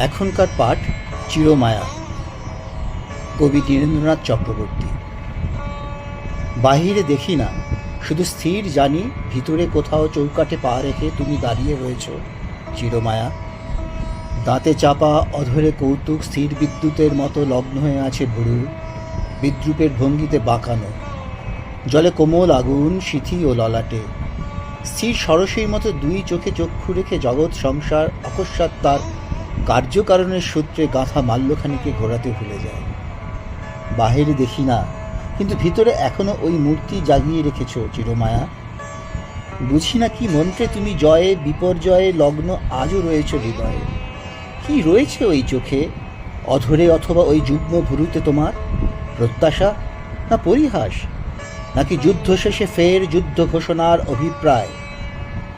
এখনকার পাঠ চিরমায়া, কবি নীরেন্দ্রনাথ চক্রবর্তী। বাহিরে দেখি না, শুধু স্থির জানি ভিতরে কোথাও চৌকাঠে পা রেখে তুমি দাঁড়িয়ে রয়েছ চিরমায়া। দাঁতে চাপা অধরে কৌতুক স্থির বিদ্যুতের মতো লগ্ন হয়ে আছে ভুরু, বিদ্রুপের ভঙ্গিতে বাঁকানো। জলে কোমল আগুন সিথি ও ললাটে, স্থির সরসের মতো দুই চোখে চক্ষু রেখে জগৎ সংসার অকস্মাৎ তার কার্যকারণের সূত্রে গাঁথা মাল্যখানিকে ঘোরাতে ভুলে যায়। বাহিরে দেখি না, কিন্তু ভিতরে এখনো ওই মূর্তি জাগিয়ে রেখেছ চিরমায়া। বুঝি না কি মন্ত্রে তুমি জয়ে বিপর্যয়ে লগ্ন আজও রয়েছ হৃদয়ে। কি রয়েছে ওই চোখে, অধরে অথবা ওই যুগ্ম ভুরুতে তোমার? প্রত্যাশা না পরিহাস, নাকি যুদ্ধ শেষে ফের যুদ্ধ ঘোষণার অভিপ্রায়?